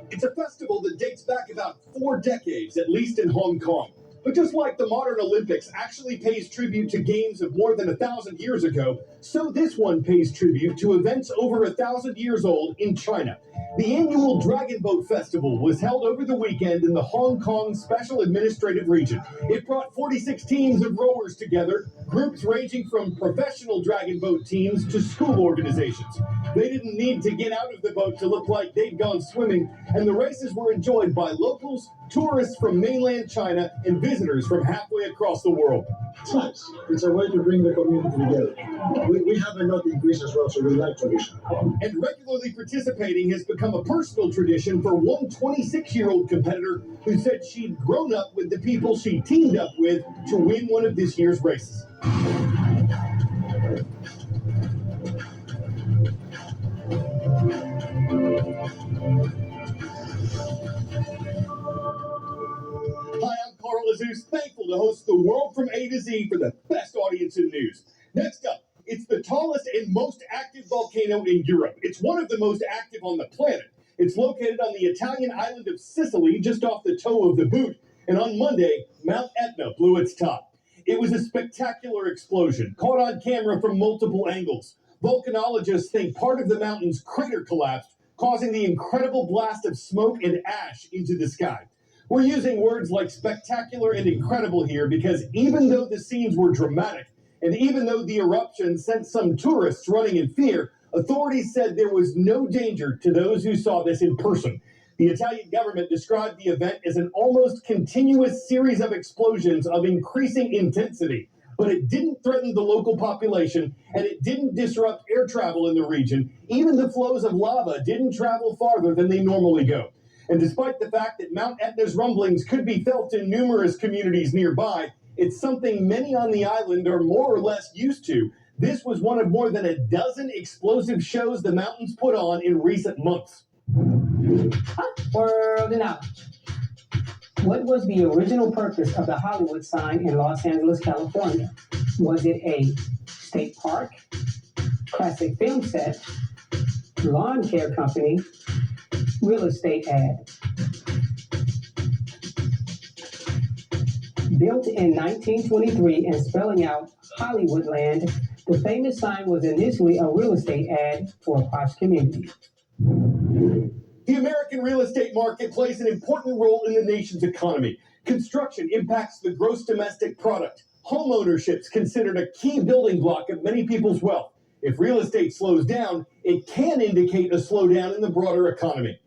It's a festival that dates back about 4 decades, at least in Hong Kong. But just like the modern Olympics actually pays tribute to games of more than 1,000 years ago, so this one pays tribute to events over 1,000 years old in China. The annual Dragon Boat Festival was held over the weekend in the Hong Kong Special Administrative Region. It brought 46 teams of rowers together, groups ranging from professional dragon boat teams to school organizations. They didn't need to get out of the boat to look like they'd gone swimming, and the races were enjoyed by locals, tourists from mainland China, and visitors from halfway across the world. It's nice. It's a way to bring the community together. We have a lot in Greece as well, so we like tradition. And regularly participating has become a personal tradition for one 26-year-old competitor who said she'd grown up with the people she teamed up with to win one of this year's races. Hi, I'm Carl Azus, thankful to host the World from A to Z for the best audience in news. Next up, it's the tallest and most active volcano in Europe. It's one of the most active on the planet. It's located on the Italian island of Sicily, just off the toe of the boot. And on Monday, Mount Etna blew its top. It was a spectacular explosion, caught on camera from multiple angles. Volcanologists think part of the mountain's crater collapsed, causing the incredible blast of smoke and ash into the sky. We're using words like spectacular and incredible here because even though the scenes were dramatic, and even though the eruption sent some tourists running in fear, authorities said there was no danger to those who saw this in person. The Italian government described the event as an almost continuous series of explosions of increasing intensity, but it didn't threaten the local population, and it didn't disrupt air travel in the region. Even the flows of lava didn't travel farther than they normally go. And despite the fact that Mount Etna's rumblings could be felt in numerous communities nearby, it's something many on the island are more or less used to. This was one of more than a dozen explosive shows the mountains put on in recent months. World and out. What was the original purpose of the Hollywood sign in Los Angeles, California? Was it a state park, classic film set, lawn care company, real estate ad? Built in 1923 and spelling out Hollywoodland, the famous sign was initially a real estate ad for a posh community. The American real estate market plays an important role in the nation's economy. Construction impacts the gross domestic product. Home ownership is considered a key building block of many people's wealth. If real estate slows down, it can indicate a slowdown in the broader economy.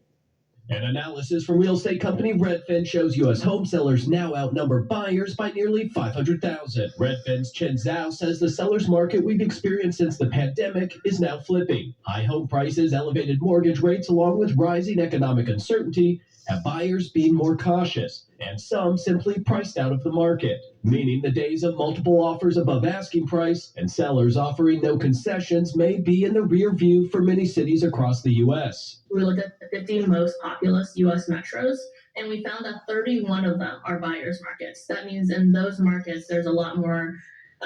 An analysis from real estate company Redfin shows U.S. home sellers now outnumber buyers by nearly 500,000. Redfin's Chen Zhao says the seller's market we've experienced since the pandemic is now flipping. High home prices, elevated mortgage rates, along with rising economic uncertainty, have buyers being more cautious, and some simply priced out of the market, meaning the days of multiple offers above asking price and sellers offering no concessions may be in the rear view for many cities across the U.S. We looked at the 50 most populous U.S. metros, and we found that 31 of them are buyers markets. That means in those markets, there's a lot more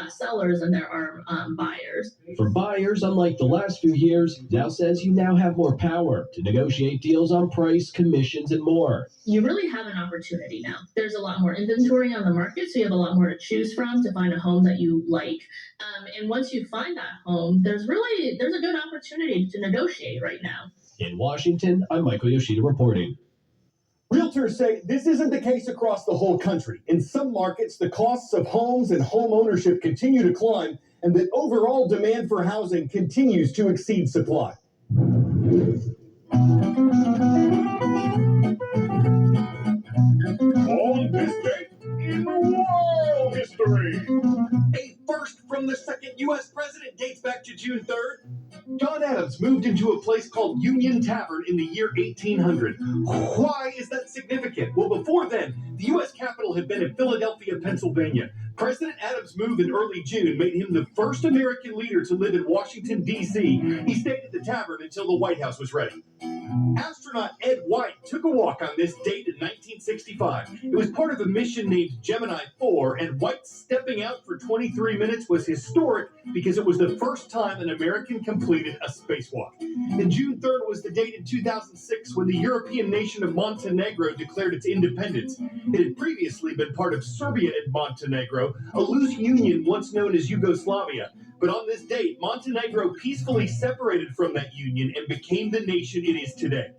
sellers than there are buyers. For buyers, unlike the last few years, Zhao says you now have more power to negotiate deals on price, commissions, and more. You really have an opportunity now. There's a lot more inventory on the market, so you have a lot more to choose from to find a home that you like. And once you find that home, there's a good opportunity to negotiate right now. In Washington, I'm Michael Yoshida reporting. Realtors say this isn't the case across the whole country. In some markets, the costs of homes and home ownership continue to climb, and that overall demand for housing continues to exceed supply. On this date in world history, a first from the second U.S. president dates back to June 3rd. John Adams moved into a place called Union Tavern in the year 1800. Why is that significant? Well, before then, the U.S. capital had been in Philadelphia, Pennsylvania. President Adams' move in early June made him the first American leader to live in Washington, D.C. He stayed at the tavern until the White House was ready. Astronaut Ed White took a walk on this date in 1965. It was part of a mission named Gemini 4, and White stepping out for 23 minutes was historic because it was the first time an American completed a spacewalk. And June 3rd was the date in 2006 when the European nation of Montenegro declared its independence. It had previously been part of Serbia and Montenegro, a loose union once known as Yugoslavia. But on this date, Montenegro peacefully separated from that union and became the nation it is today.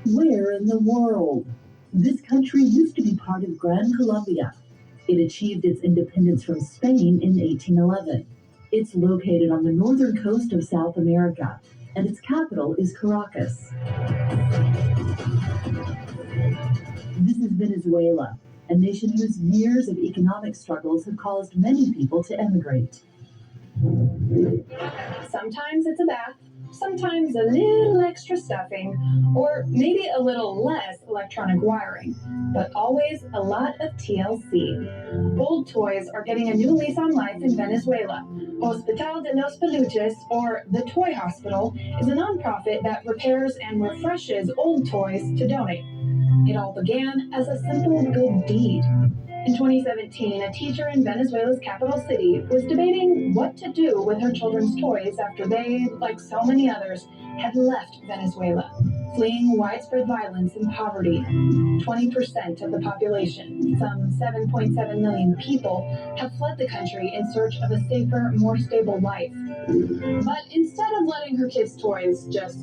Where in the world? This country used to be part of Gran Colombia. It achieved its independence from Spain in 1811. It's located on the northern coast of South America, and its capital is Caracas. This is Venezuela, a nation whose years of economic struggles have caused many people to emigrate. Sometimes it's a bath, sometimes a little extra stuffing, or maybe a little less electronic wiring, but always a lot of TLC. Old toys are getting a new lease on life in Venezuela. Hospital de los Peluches, or the Toy Hospital, is a nonprofit that repairs and refreshes old toys to donate. It all began as a simple good deed. In 2017, a teacher in Venezuela's capital city was debating what to do with her children's toys after they, like so many others, had left Venezuela, fleeing widespread violence and poverty. 20% of the population, some 7.7 million people, have fled the country in search of a safer, more stable life. But instead of letting her kids' toys just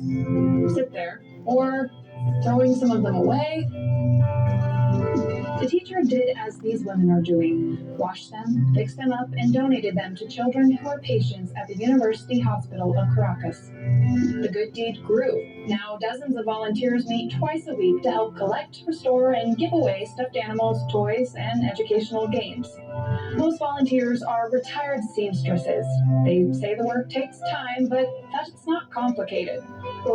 sit there, or throwing some of them away, the teacher did as these women are doing: washed them, fixed them up, and donated them to children who are patients at the University Hospital of Caracas. The good deed grew. Now dozens of volunteers meet twice a week to help collect, restore, and give away stuffed animals, toys, and educational games. Most volunteers are retired seamstresses. They say the work takes time, but that's not complicated.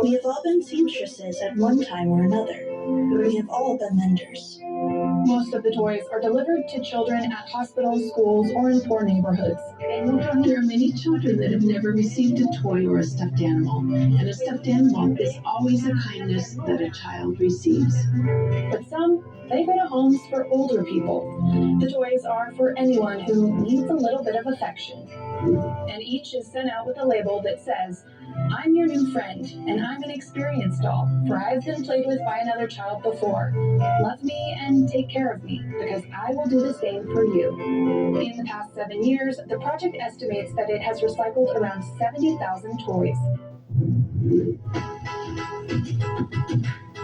We have all been seamstresses at one time or another. We have all been menders. Most of the toys are delivered to children at hospitals, schools, or in poor neighborhoods. There are many children that have never received a toy or a stuffed animal, and a stuffed animal is always a kindness that a child receives. But some, they go to homes for older people. The toys are for anyone who needs a little bit of affection. And each is sent out with a label that says, "I'm your new friend, and I'm an experienced doll, for I've been played with by another child before. Love me and take care of me, because I will do the same for you." In the past 7 years, the project estimates that it has recycled around 70,000 toys.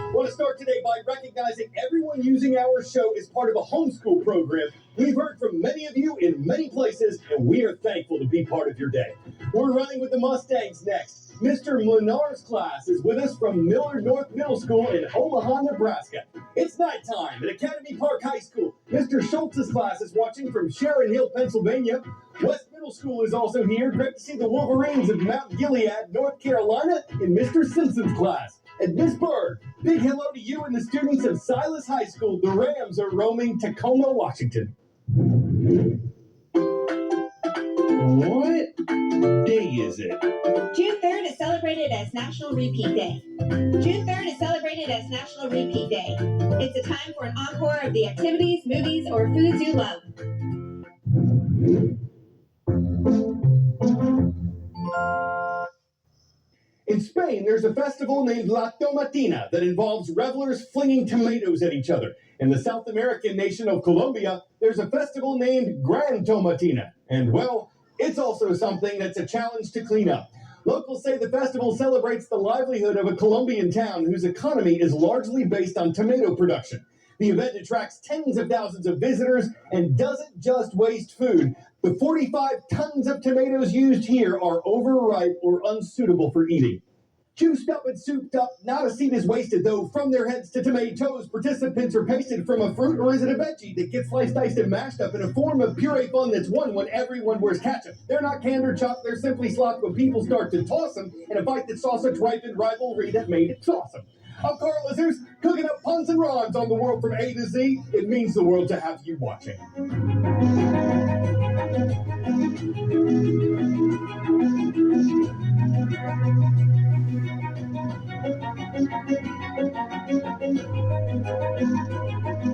I want to start today by recognizing everyone using our show as part of a homeschool program. We've heard from many of you in many places, and we are thankful to be part of your day. We're running with the Mustangs next. Mr. Menard's class is with us from Millard North Middle School in Omaha, Nebraska. It's nighttime at Academy Park High School. Mr. Schultz's class is watching from Sharon Hill, Pennsylvania. West Middle School is also here. Great to see the Wolverines of Mount Gilead, North Carolina, in Mr. Simpson's class. And Miss Bird, big hello to you and the students of Silas High School. The Rams are roaming Tacoma, Washington. What day is it? June 3rd is celebrated as National Repeat Day. June 3rd is celebrated as National Repeat Day. It's a time for an encore of the activities, movies, or foods you love. In Spain, there's a festival named La Tomatina that involves revelers flinging tomatoes at each other. In the South American nation of Colombia, there's a festival named Gran Tomatina. And, well, it's also something that's a challenge to clean up. Locals say the festival celebrates the livelihood of a Colombian town whose economy is largely based on tomato production. The event attracts tens of thousands of visitors and doesn't just waste food. The 45 tons of tomatoes used here are overripe or unsuitable for eating. Juiced up and souped up, not a seed is wasted, though. From their heads to tomatoes, participants are pasted from a fruit, or is it a veggie that gets sliced, diced, and mashed up in a form of puree fun that's won when everyone wears ketchup? They're not canned or chopped, they're simply slopped when people start to toss them in a fight that saw such ripened rivalry that made it awesome. I'm Carl Azus, cooking up puns and rhymes on the world from A to Z. It means the world to have you watching.